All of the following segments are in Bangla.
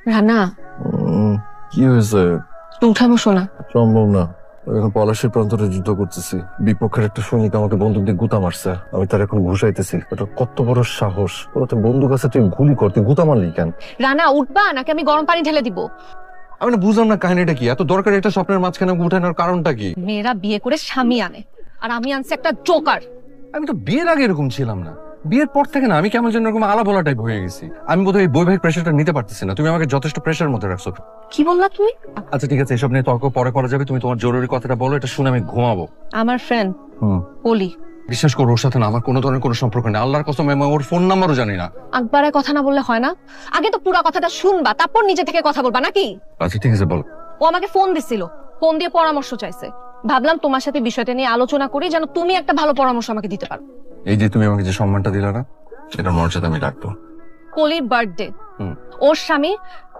রানা, কি হয়েছে? উঠে বসো না। সম্ভব না, এখন পলাশির প্রান্তরে যুদ্ধ করতেছি। বিপক্ষের একটা সৈনিক আমাকে বন্দুক দিয়ে গুতা মারছে, আমি তার এখন ঘুষাইতেছি। এটা কত বড় সাহস! ওরা তো বন্দুক আছে, তুই গুলি কর, তুই গুতা মারলি কেন? রানা উঠবা নাকি আমি গরম পানি ঢেলে দিব? আমি না বুঝলাম না কাহিনীটা কি, এত দরকারি একটা স্বপ্নের মাঝখানে উঠানোর কারণটা কি? মেয়েরা বিয়ে করে স্বামী আনে, আর আমি আনছি একটা জোকার। আমি তো বিয়ের আগে এরকম ছিলাম না, বিয়ের পর থেকে না আমি কেমন যেন এরকম আলা বলা টাইপ হয়ে গেছি। আমি বোধহয় এই বৈবাহিক প্রেশারটা নিতে পারতেছি না, তুমি আমাকে যথেষ্ট প্রেশারের মধ্যে রাখছো। কি বললা তুমি? আচ্ছা ঠিক আছে, এসব নিয়ে তর্ক পরে করা যাবে, তুমি তোমার জরুরি কথাটা বলো, এটা শুনে আমি ঘুমাবো। আমার ফ্রেন্ড কলি। বিশ্বাস করো, ওর সাথে না আমার কোনো ধরনের কোনো সম্পর্ক নেই, আল্লাহর কসম আমি ওর ফোন নাম্বারও জানি না। আকবারে কথা না বললে হয় না? আগে তো পুরো কথাটা শুনবা, তারপর নিজে থেকে কথা বলবা নাকি? আচ্ছা ঠিক আছে বলো। ও আমাকে ফোন দিছিল, ফোন দিয়ে পরামর্শ চাইছে। ভাবলাম তোমার সাথে বিষয়টা নিয়ে আলোচনা করি, যেন তুমি একটা ভালো পরামর্শ আমাকে দিতে পারো। এই যে তুমি আমাকে যে সম্মানটা দিলে না, সেটা মর্যাদা আমি রাখবো। কলির বার্থডে, ওর স্বামী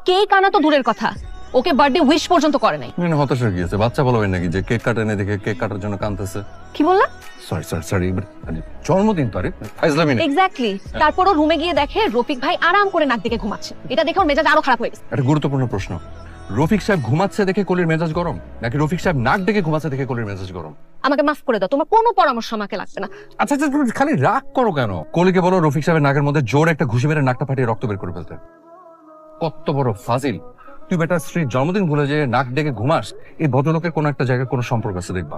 কেক আনা তো দূরের কথা, ওকে বার্থডে উইশ পর্যন্ত করে নাই। মানে হতাশ হয়ে গিয়েছে, বাচ্চা বলবেন নাকি যে কেক কাটেনে দেখে কেক কাটার জন্য কাঁদতেছে? কি বললা? সরি সরি সরি, জন্মদিন তো, আরে ফাইজলামি নেই। এক্স্যাক্টলি। তারপর ও রুমে গিয়ে দেখে রফিক ভাই আরাম করে নাক দিকে ঘুমাচ্ছে। এটা দেখে ওর মেজাজ আরো খারাপ হয়ে গেছে। একটা গুরুত্বপূর্ণ প্রশ্ন, রফিক সাহেব ঘুমাচ্ছে দেখে কলির মেজাজ গরম, নাকি রফিক সাহেব নাক ডেকে ঘুমাচ্ছে দেখে কলির মেজাজ গরম? আমাকে মাফ করে দাও, তোমার কোনো পরামর্শ আমাকে লাগবে না। আচ্ছা আচ্ছা, তুমি খালি রাগ করো কেন? কলিকে বলো রফিক সাহেবের নাকের মধ্যে জোর একটা ঘুষি মেরে নাকটা ফাটিয়ে রক্ত বের করে ফেলতে। কত বড় ফাজিল তুই! বেটা স্ত্রীর জন্মদিন ভুলে যে নাক ডেকে ঘুমাস, এই ভদ্রলোকের কোনো একটা জায়গায় কোনো সম্পর্ক আছে দেখবা।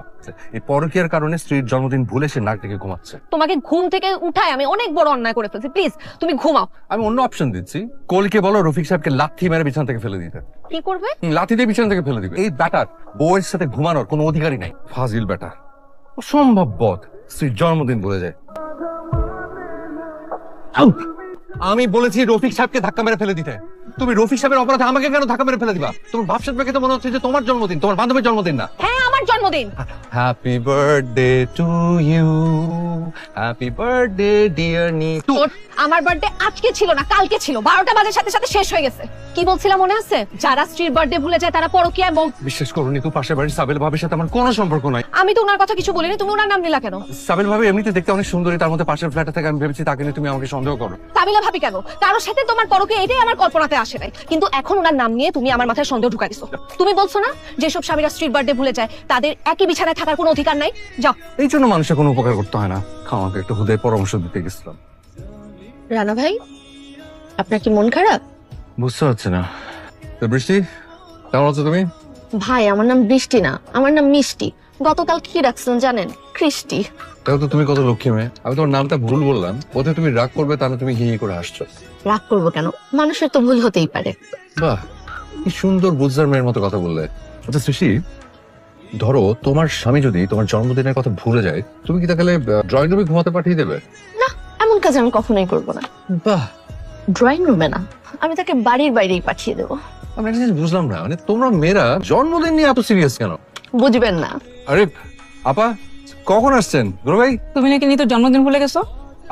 এই পরকীয়ার কারণে স্ত্রীর জন্মদিন ভুলে সে নাক ডেকে ঘুমাচ্ছে। তোমাকে ঘুম থেকে উঠায় আমি অনেক বড় অন্যায় করে ফেলছি, প্লিজ তুমি ঘুমাও। আমি অন্য অপশন দিচ্ছি, কলকে বলো রফিক সাহেবকে লাথি মেরে বিছানা থেকে ফেলে দিতে। কি করবে? লাথি দিয়ে বিছানা থেকে ফেলে দিবে। এই ব্যাটার বউয়ের সাথে ঘুমানোর কোনো অধিকারই নাই, ফাজিল ব্যাটার, অসম্ভব বদ, স্ত্রীর জন্মদিন ভুলে যায়। আমি বলেছি রফিক সাহেবকে ধাক্কা মেরে ফেলে দিতে, তুমি রফিক সাহেবের অপরাধে আমাকে কেন ধাক্কা মেরে ফেলে দিবা? তোমার ভাবসাব দেখে তো মনে হচ্ছে যে তোমার জন্মদিন, তোমার বান্ধবীর জন্মদিন না। হ্যাঁ আমার জন্মদিন। Happy birthday to you, happy birthday dear Nitu. আমার বার্থডে আজকে ছিল না, কালকে ছিল। 12টা বাজে সাথে সাথে শেষ হয়ে গেছে। কি বলছিলাম মনে আছে? যারা স্ত্রীর বার্থডে ভুলে যায় তারা পরকীয়ায়। বিশ্বাস করো নিতু, পাশের বাড়ির সাবেল ভাবির সাথে আমার কোনো সম্পর্ক নাই। আমি তো ওনার কথা কিছু বলিনি, তুমি ওনার নাম নিলা কেন? সাবেল ভাবি এমনিতে দেখতে অনেক সুন্দরী, তার মধ্যে পাশের ফ্ল্যাটে থেকে আমি ভেবেছি তাকে নিয়ে তুমি আমাকে সন্দেহ করো। সাবিলা ভাবি কেন? কারোর সাথে তোমার পরকীয়া, এটাই আমার কল্পনাতে আসে নাই। কিন্তু এখন ওনার নাম নিয়ে তুমি আমার মাথায় সন্দেহ ঢুকাই দিছো। তুমি বলছো না যেসব স্বামীরা স্ত্রীর বার্থডে ভুলে যায় তাদের একই বিছানায় থাকার কোনো অধিকার নাই? যাও। এই জন্য মানুষের কোনো উপকার করতে হয় না। আমাকে একটা হুদয় পরামর্শ দিতে গেছিলাম। রানা ভাই, আপনার কি মন খারাপ? বুঝতে পারছি না। তো বৃষ্টি, কেমন আছো তুমি? ভাই আমার নাম বৃষ্টি না, আমার নাম মিষ্টি। গতকাল কি রাখছেন জানেন? কৃষ্টি। তাও তো তুমি কত লক্ষ্মী মেয়ে, আমি তোমার নামটা ভুল বললাম, বোধহয় তুমি রাগ করবে, তাহলে তুমি হি হি করে হাসছো। রাগ করবো কেন? মানুষের তো ভুল হতেই পারে। বাহ, কি সুন্দর বুঝদার মেয়ের মতো কথা বললে। আচ্ছা সৃষ্টি, ধরো তোমার স্বামী যদি তোমার জন্মদিনের কথা ভুলে যায়, তুমি কি তাহলে ড্রয়িং রুমে ঘুমাতে পাঠিয়ে দেবে? না, এমন কাজ আমি কখনোই করবো না। বাহ, ড্রয়িং রুমে না, আমি তাকে বাড়ির বাইরেই পাঠিয়ে দেবো। আমি একটা জিনিস বুঝলাম না, মানে তোমরা মেয়েরা জন্মদিন নিয়ে এত সিরিয়াস কেন? বুঝবেন না। আরে আপা, কখন আসছেন? দুলো ভাই, তুমি নাকি নিতোর জন্মদিন ভুলে গেছো?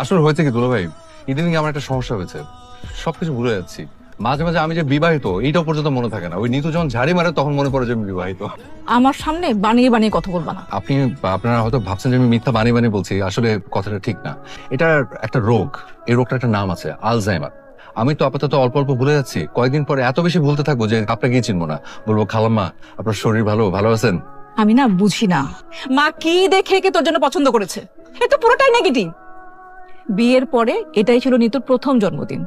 আসলে হয়েছে কি দুলো ভাই, ইদানিং আমার একটা সমস্যা হয়েছে, সবকিছু ভুলে যাচ্ছি। মাঝে মাঝে আমি যে বিবাহিত এইটাও পর্যন্ত মনে থাকে না। ওই নিতু যখন ঝাড়ি মারে তখন মনে পড়ে যে আমি বিবাহিত। আমার সামনে বানিয়ে বানিয়ে কথা বলবা না। আপনারা হয়তো ভাবছেন যে আমি মিথ্যা বানিয়ে বানিয়ে বলছি, আসলে কথাটা ঠিক না। এটা একটা রোগ, এই রোগটা একটা নাম আছে, আলজাইমার। আমি তো আপাতত অল্প অল্প ভুলে যাচ্ছি, কয়েকদিন পরে এত বেশি ভুলতে থাকবো যে আপনাকে চিনবো না। বলবো খালাম্মা আপনার শরীর ভালো আছেন? আমি না বুঝি না, মা কি দেখে কে তোর জন্য পছন্দ করেছে? এ তো পুরোটাই নেগেটিভ। বিয়ের পরে এটাই ছিল নিতুর প্রথম জন্মদিন।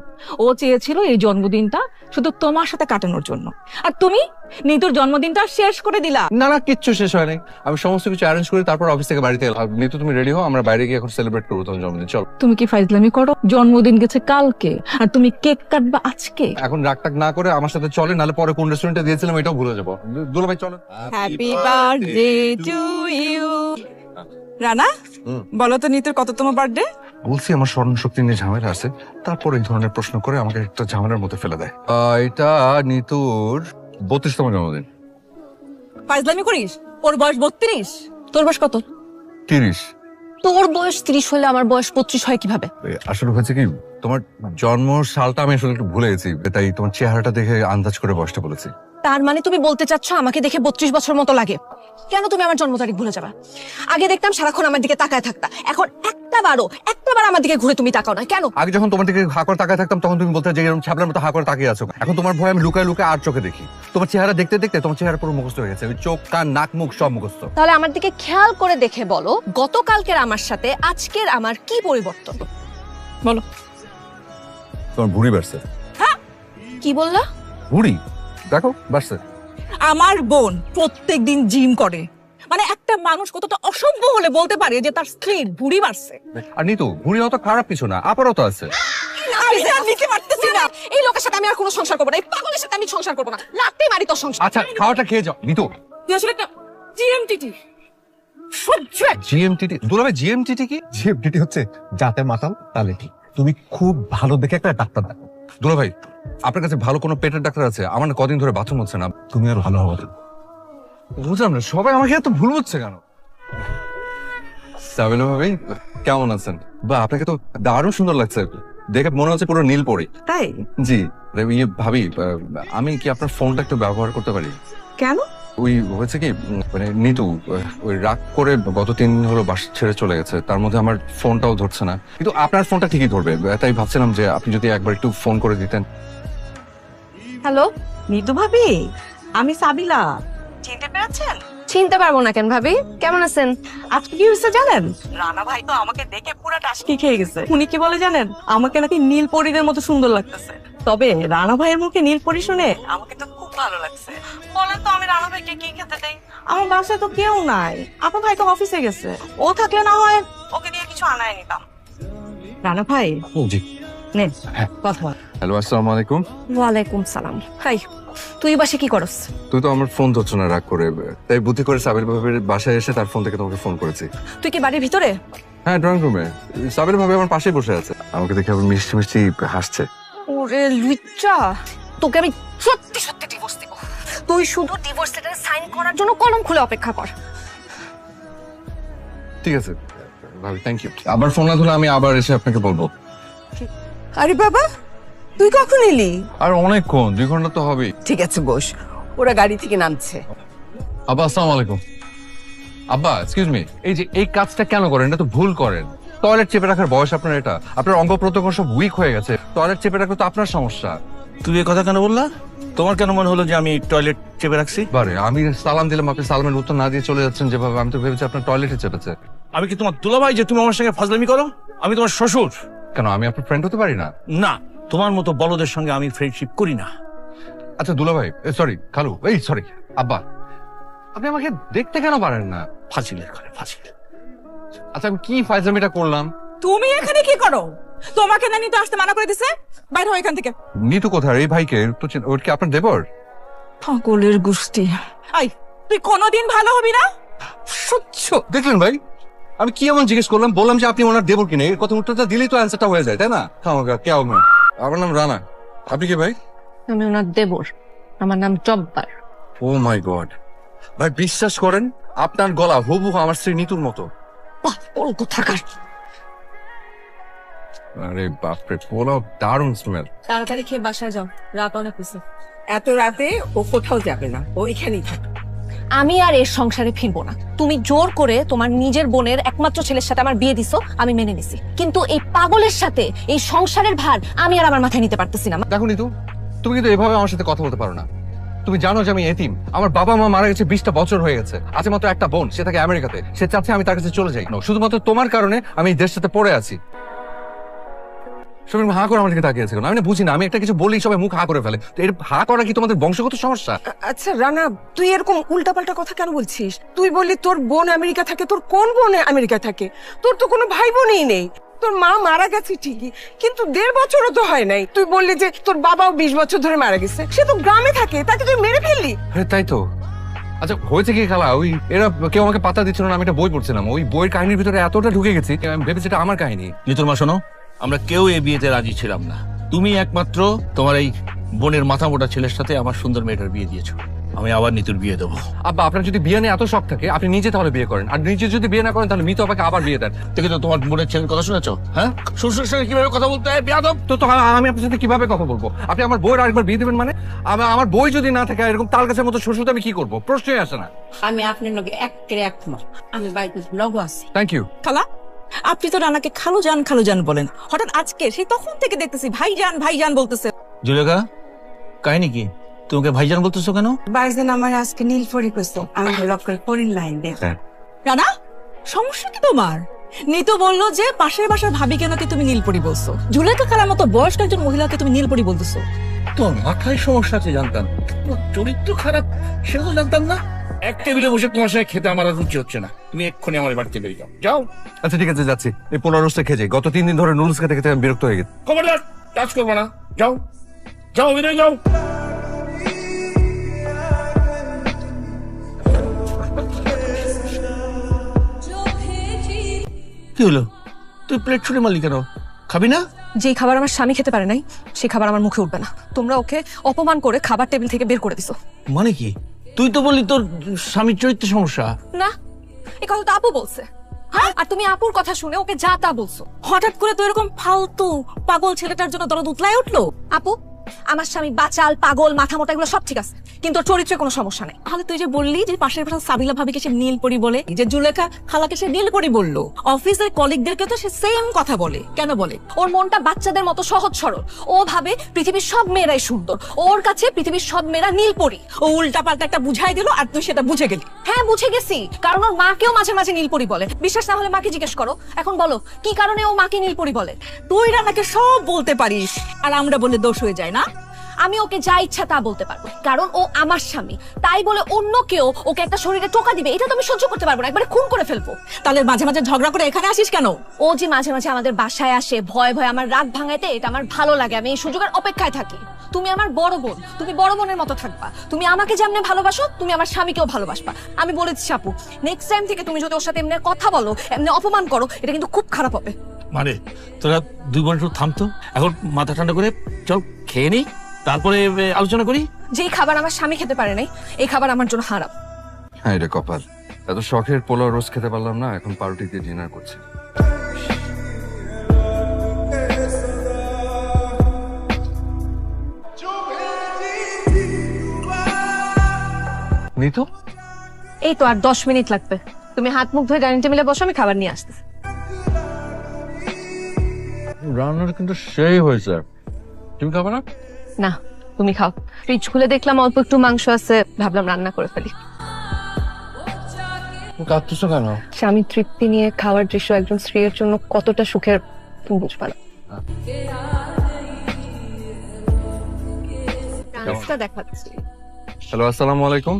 ও চেয়েছিল এই জন্মদিনটা শুধু তোমার সাথে কাটানোর জন্য, আর তুমি নিতুর জন্মদিনটা শেষ করে দিলা। না না, কিচ্ছু শেষ হয় নাই। আমি সমস্ত কিছু অ্যারেঞ্জ করি, তারপর অফিস থেকে বাড়িতে এলাম। নিতু তুমি রেডি হও, আমরা বাইরে গিয়ে এখন সেলিব্রেট করবো তোমার জন্মদিন। চল। তুমি কি ফাইজলামি করো? জন্মদিন গেছে কালকে আর তুমি কেক কাটবা আজকে। এখন রাগটাগ না করে আমার সাথে চলে, নাহলে পরে কোন রেস্টুরেন্টে দিয়েছিলাম এটাও ভুলে যাবো। দুলো ভাই চলো। Happy birthday to you. Rana, বলো তো নিতুর কততম বার্থডে? বলছি আমার স্মরণ শক্তি নিয়ে ঝামেলা আছে, তারপর এই ধরনের প্রশ্ন করে আমাকে একটা ঝামেলার মধ্যে ফেলে দেয়। এটা নিতুর 32তম জন্মদিন। ফাইজলামি করিস? ওর বয়স 32, তোর বয়স কত? 30। তোর বয়স 30 হলে আমার বয়স 25 হয় কিভাবে? আসলে হয়েছে কি, তোমার জন্ম সালটা আমি আসলে একটু ভুলে গেছি, তাই তোমার চেহারাটা দেখে আন্দাজ করে বয়সটা বলেছি। তার মানে তুমি বলতে চাচ্ছ আমাকে দেখে 32 বছর মতো লাগে? কেন তুমি আমার জন্ম তারিখ ভুলে যাবা? আগে দেখতাম সারাক্ষণ আমার দিকে তাকায় থাকতা, এখন একটাবার আমার দিকে ঘুরে তুমি তাকাও না কেন? আগে যখন তোমার দিকে হা করে তাকায় থাকতাম তখন তুমি বলতে যে এরকম ছ্যাবলার মতো হা করে তাকিয়ে আছো। এখন তোমার ভয় আমি লুকায় লুকায় আর চোখে দেখি। তোমার চেহারা দেখতে দেখতে তোমার চেহারা পুরো মুখস্থ হয়ে গেছে, ওই চোখ কান নাক মুখ সব মুখস্থ। তাহলে আমার দিকে খেয়াল করে দেখে বলো, গতকালকের আমার সাথে আজকের আমার কি পরিবর্তন? বলো। তোমার ভুঁড়ি বাড়ছে। কি বললা? ভুঁড়ি দেখো বাড়ছে। আমার বোন প্রত্যেকদিন জিম করে, মানে একটা মানুষ কতটা অসভ্য হলে বলতে পারে যে তার স্ত্রীর ভুঁড়ি বাড়ছে। আর নিতু ভুঁড়ি অত খারাপ কিছু না, আপারও তো আছে। আমি আর নিতে পারতেছি না। এই লোকের সাথে আমি আর কোনো সংসার করবো না, এই পাগলের সাথে আমি সংসার করবো না, লাটতেই মারি তোর সংসার। আচ্ছা খাওয়াটা খেয়ে যাও নিতু। তুই আসলে একটা জিএমটিটি সহ্য। জিএমটিটি দুলাভাই, জিএমটিটি কি? জিএফডিটি হচ্ছে যাতে মাতাল তালে ঠিক। তুমি খুব ভালো দেখে একটা ডাক্তার দেখো। দুলাভাই আপনার কাছে ভালো কোনো পেটের ডাক্তার আছে? আমার না কদিন ধরে বাথরুম হচ্ছে না। তুমি আর ভালো হবে। বুঝলাম না সবাই আমাকে এত ভুল হচ্ছে কেন? সাবিনা ভাবি কেমন আছেন? বা আপনাকে তো দারুণ সুন্দর লাগছে, দেখে মনে হচ্ছে পুরো নীল পরি। তাই? জি ইয়ে ভাবি, আমি কি আপনার ফোনটা একটু ব্যবহার করতে পারি? কেন? ওই হয়েছে কি মানে নিতু ওই রাগ করে গত 3 দিন হলো বাসা ছেড়ে চলে গেছে, তার মধ্যে আমার ফোনটাও ধরছে না, কিন্তু আপনার ফোনটা ঠিকই ধরবে। তাই ভাবছিলাম যে আপনি যদি একবার একটু ফোন করে দিতেন। হ্যালো, নিতু ভাবি, আমি সাবিলা। চিনতে পেরেছেন? চিনতে পারবো না কেন ভাবি? কেমন আছেন? আজকে কি হয়েছে জানেন? রানা ভাই তো আমাকে দেখে পুরো টাসকি খেয়ে গেছে। উনি কি বলে জানেন? আমাকে নাকি নীল পরীর মতো সুন্দর লাগতেছে। তবে রানা ভাইয়ের মুখে নীল পরী শুনে আমাকে তো খুব ভালো লাগছে। বলেন তো আমি রানা ভাইকে কি খেতে দেই? আমার বাসায় তো কেউ নাই, আপনার ভাই তো অফিসে গেছে। ও থাকলে না হয় ওকে দিয়ে কিছু আনায় নিতাম। রানা ভাই জি নেন হ্যাঁ। কথা বল। হ্যালো আসসালামু আলাইকুম। ওয়ালাইকুম সালাম। হাই, তুই বাসে কি করস? তুই তো আমার ফোন ধরছো না রাগ করে, তাই বুদ্ধি করে সাবির ভাবির বাসায় এসে তার ফোন থেকে তোমাকে ফোন করেছি। তুই কি বাড়ির ভিতরে? হ্যাঁ ড্রয়িং রুমে। সাবির ভাবি আমার পাশেই বসে আছে, আমাকে দেখে আবার মিষ্টি মিষ্টি হাসছে। ওরে লুইচ্চা, তোকে আমি সত্যি সত্যি ডিভোর্স দিব। তুই শুধু ডিভোর্স লেটারে সাইন করার জন্য কলম খুলে অপেক্ষা কর। ঠিক আছে ভাবি, থ্যাংক ইউ। আবার ফোন না ধরলে আমি আবার এসে আপনাকে বলবো। আরে বাবা, তুই কখন এলি? আর অনেকক্ষণ, 2 ঘন্টা তো হবেই। ঠিক আছে বস, ওরা গাড়ি থেকে নামছে। আব্বা আসসালামু আলাইকুম। আব্বা এক্সকিউজ মি, এই যে এই কাজটা কেন করেন? এটা তো ভুল করেন। টয়লেট চেপে রাখার বয়স আপনার এটা, আপনার অঙ্গ প্রত্যঙ্গ সব উইক হয়ে গেছে, টয়লেট চেপে রাখলে তো আপনার সমস্যা। তুমি এই কথা কেন বললা? তোমার কেন মনে হলো যে আমি টয়লেট চেপে রাখছি? বারে আমি সালাম দিলাম, আপনি সালামের উত্তর না দিয়ে চলে যাচ্ছেন যেভাবে, আমি তো ভেবেছি আপনার টয়লেটে চেপেছে। আমি কি তোমার দুলাভাই যে তুমি আমার সঙ্গে ফাজলামি করো? আমি তোমার শ্বশুর। কেন আমি আপনার ফ্রেন্ড হতে পারি না? না, তোমার মতো বড়দের সঙ্গে আমি ফ্রেন্ডশিপ করি না। আচ্ছা দুলাভাই, সরি খালু, এই সরি আব্বা, আপনি আমাকে দেখতে কেন পারেন না? ফাজিলের ঘরে ফাজিল। আচ্ছা আমি কি ফাইজলামিটা করলাম? তুমি এখানে কি করো? তোমাকে না নিতে আসতে মানা করে দিছে, বাইরে হও এখান থেকে। নিতু কোথায়? এই ভাইকে তো ওর কি আপনার দেবর? পাগলের গোষ্ঠী। আই, তুই কোনোদিন ভালো হবি না, সহ্য। দেখলেন ভাই, আমি কি এমন জিজ্ঞেস করলাম, বললাম যে আপনি ওনার দেবর কিনা, এর কথা উত্তরটা দিলেই তো অ্যান্সারটা হয়ে যায়, তাই না? কে আমার? আমার নাম রানা। আপনি কি ভাই? আমি ওনার দেবর, আমার নাম জব্বার। ও মাই গড ভাই, বিশ্বাস করেন আপনার গলা হুবহু আমার স্ত্রী নিতুর মতো। পাগল কোথাকার। আরে বাপরে, পোলাও দারুণ স্মেল। তাড়াতাড়ি খেয়ে বাসায় যাও, রাত অনেক হয়েছে। এত রাতে ও কোথাও যাবে না, ও এখানেই থাকবে। আমি আর এর সংসারে ফিরবো না। তুমি জোর করে তোমার নিজের বোনের একমাত্র ছেলের সাথে আমার বিয়ে দিছো, আমি মেনে নিছি, কিন্তু এই পাগলের সাথে এই সংসারের ভার আমি আর আমার মাথায় নিতে পারতেছি না। দেখো নিতু, তুমি কিন্তু এভাবে আমার সাথে কথা বলতে পারো না। তুমি জানো যে আমি এতিম, আমার বাবা মা মারা গেছে 20টা বছর হয়ে গেছে, আছে মাত্র একটা বোন, সে থাকে আমেরিকাতে, সে চাচ্ছে আমি তার কাছে চলে যাই। শুধুমাত্র তোমার কারণে আমি এই দেশটাতে পড়ে আছি। সবাই হা করে আমার দিকে তাকিয়েছে কেন? আমি না বুঝি না, আমি একটা কিছু বলি সবাই মুখ হা করে ফেলে। তো এর হা করা কি তোমাদের বংশগত সমস্যা? আচ্ছা রানা, তুই এরকম উল্টাপাল্টা কথা কেন বলছিস? তুই বললি তোর বোন আমেরিকা থাকে, তোর কোন বোন আমেরিকা থাকে? তোর তো কোনো ভাই বোনই নেই। তোর মা মারা গেছে ঠিকই, কিন্তু 1.5 বছরও তো হয় নাই। তুই বললি যে তোর বাবাও 20 বছর ধরে মারা গেছে, সে তো গ্রামে থাকে, তাকে তুই মেরে ফেললি। হ্যাঁ তাই তো। আচ্ছা হয়েছে কি খালা, ওই এরা কেউ আমাকে পাতা দিচ্ছিল না, আমি একটা বই পড়ছিলাম, ওই বইয়ের কাহিনীর ভিতরে এতটা ঢুকে গেছি আমি ভেবেছি এটা আমার কাহিনী। নিতুর মা শোনো, আমরা কেউ এই বিয়েতে রাজি ছিলাম না। তুমি একমাত্র তোমার এই বোনের মাথা মোটা ছেলের সাথে আমার সুন্দর মেয়েটার বিয়ে দিয়েছো। আমি আবার নিতুর বিয়ে দেবো। আব্বা আপনার যদি বিয়ে নিয়ে এত শখ থাকে আপনি নিজে তাহলে বিয়ে করেন, আর নিজে যদি বিয়ে না করেন তাহলে মিতু আপাকে আবার বিয়ে দেন। দেখে তো তোমার বোনের ছেলের কথা শুনেছো? হ্যাঁ, শ্বশুরের সঙ্গে কিভাবে কথা বলতে হয় বেয়াদব। তো আমি আপনার সাথে কিভাবে কথা বলবো? আপনি আমার বইয়ের আরেকবার বিয়ে দেবেন মানে? আমার বই যদি না থাকে এরকম তাল গাছের মতো শ্বশুর, আমি কি করবো? প্রশ্নই আসে না। আমি আপনার লগে একেবারে একমত। আমি বাড়িতে লগো আছি। Thank you. খালা, আপনি তো রানাকে খালু জান বলেন, হঠাৎ আজকে সেই তখন থেকে দেখতেছি ভাইজান বলতেছে। জুলেখা, কাহিনী কি? তোমাকে ভাইজান বলতেছো কেন? বাইজন আমার আজকে নীল পরি কইছে, আমি লক করে পরির লাইন দে। রানা, সমস্যা কি তোমার? নিতু বললো যে পাশের বাসার ভাবি কেন তুমি নীলপরি বলছো, জুলেখা খালার মতো বয়স্ক একজন মহিলাকে তুমি নীলপরি বলতেছো। তোর মাথায় সমস্যা আছে জানতাম, তোমার চরিত্র খারাপ সেটাও জানতাম না। এক টেবিলে বসে তোমার সঙ্গে খেতে আমার আর রুচি হচ্ছে না। তুমি এক্ষুনি আমার বাড়িতে বেরিয়ে যাও, যাও। আচ্ছা ঠিক আছে, যাচ্ছি। এই পোলাও রোস্টটা খেয়ে যাই। গত 3 দিন ধরে নুডলস খেতে খেতে আমি বিরক্ত হয়ে গেছি। খবরদার টাচ করবো না, যাও যাও, বেরিয়ে যাও। কি হলো? তুই প্লেট ছুঁড়ে মারলি কেন? খাবি না? যেই খাবার আমার স্বামী খেতে পারে নাই সেই খাবার আমার মুখে উঠবে না। তোমরা ওকে অপমান করে খাবার টেবিল থেকে বের করে দিছো। মানে কি? তুই তো বললি তোর স্বামীর চরিত্রের সমস্যা। না, এই কথা তো আপু বলছে। আর তুমি আপুর কথা শুনে ওকে যা তা বলছো। হঠাৎ করে তো এরকম ফালতু পাগল ছেলেটার জন্য দরদ উতলায় উঠলো। আপু, আমার স্বামী বাচাল, পাগল, মাথা মোটা এগুলো সব ঠিক আছে, কিন্তু ওর চরিত্রে কোনো সমস্যা নেই। তাহলে তুই যে বললি যে পাশের বাসার সাবিলা ভাবিকে সে নীলপরি বলে, যে জুলেখা খালাকে সে নীলপরি বললো, অফিসের কলিগদেরকে তো সে সেম কথা বলে, কেন বলে? ওর মনটা বাচ্চাদের মতো সহজ সরল। ও ভাবে পৃথিবীর সব মেয়েরাই সুন্দর, ওর কাছে পৃথিবীর সব মেয়েরা নীলপরি। ও উল্টা পাল্টা একটা বুঝাই দিল আর তুই সেটা বুঝে গেলি। হ্যাঁ, বুঝে গেছি, কারণ ওর মাকেও মাঝে মাঝে নীলপরি বলে। বিশ্বাস না হলে মাকে জিজ্ঞেস করো। এখন বলো কি কারণে ও মাকে নীলপরি বলে? তুই রানাকে সব বলতে পারিস আর আমরা বলে দোষ হয়ে যায় না। আমি ওকে যা ইচ্ছা তা বলতে পারবো, কারণ ও আমার স্বামী। তাই বলে অন্য কেউ ওকে একটা শরীরে টোকা দিবে, এটা তো আমি সহ্য করতে পারবো না, একবারে খুন করে ফেলবো। তাহলে মাঝে মাঝে ঝগড়া করে এখানে আসিস কেন? ও যে মাঝে মাঝে আমাদের বাসায় আসে ভয়ে ভয়ে আমার রাত ভাঙাইতে, এটা আমার ভালো লাগে। আমি এই সুযোগের অপেক্ষায় থাকি। তুমি আমার বড় বোন, তুমি বড় বোনের মতো থাকবা। তুমি আমাকে যেমনি ভালোবাসো তুমি আমার স্বামীকেও ভালোবাসবা। আমি বলেছি আপু, নেক্সট টাইম থেকে তুমি যদি ওর সাথে এমনি কথা বলো, এমনি অপমান করো, এটা কিন্তু খুব খারাপ হবে। মানে তোরা দুই বোন একটু থামতো, এখন মাথা ঠান্ডা করে চল খেয়ে নি, তারপরে আলোচনা করি। যেই খাবার আমার স্বামী খেতে পারে নাই, এই খাবার আমার জন্য হারাম। হ্যাঁ রে কপাল, এত শখের পোলাও রোস্ট খেতে পারলাম না, এখন পাউরুটি দিয়ে ডিনার করছি। নিতু, এই তো আর 10 মিনিট লাগবে। তুমি হাত মুখ ধুয়ে ডাইনিং টেবিলে বসো, আমি খাবার নিয়ে আসতেছি। রান্নার কিন্তু সেই হয়েছে। তুমি খাবে না? না, তুমি খাও। ফ্রিজ খুলে দেখলাম অল্প একটু মাংস আছে, ভাবলাম রান্না করে ফেলি। কাঁদতেছো কেন? স্বামী তৃপ্তি নিয়ে খাওয়ার দৃশ্য একজন স্ত্রীর জন্য কতটা সুখের তুমি বুঝবা না। রান্নাটা দেখাচ্ছি। হ্যালো, আসসালামু আলাইকুম।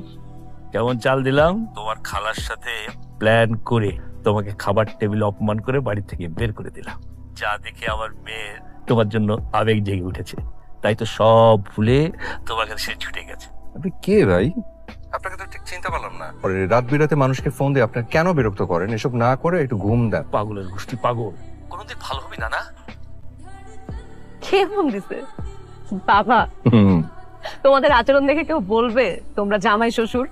কেমন চাল দিলাম? তোমার খালার সাথে প্ল্যান করে তোমাকে খাবার টেবিলে অপমান করে বাড়ি থেকে বের করে দিলাম। যা দেখে আমার মেয়ের তোমার জন্য আবেগ জেগে উঠেছে, তাই তো সব ভুলে তোমার কাছে সে ছুটে গেছে। আপনি কে ভাই? আপনাকে তো ঠিক চিনতে পারলাম না। রাত বিরাতে মানুষকে ফোন দিয়ে আপনার কেন বিরক্ত করেন? এসব না করে একটু ঘুম দেন। পাগলের গোষ্ঠী পাগল, কোনোদিন ভালো হবে না। না কে ফোন দিছে? বাবা, তোমাদের আচরণ দেখে কেউ বলবে তোমরা জামাই শ্বশুর?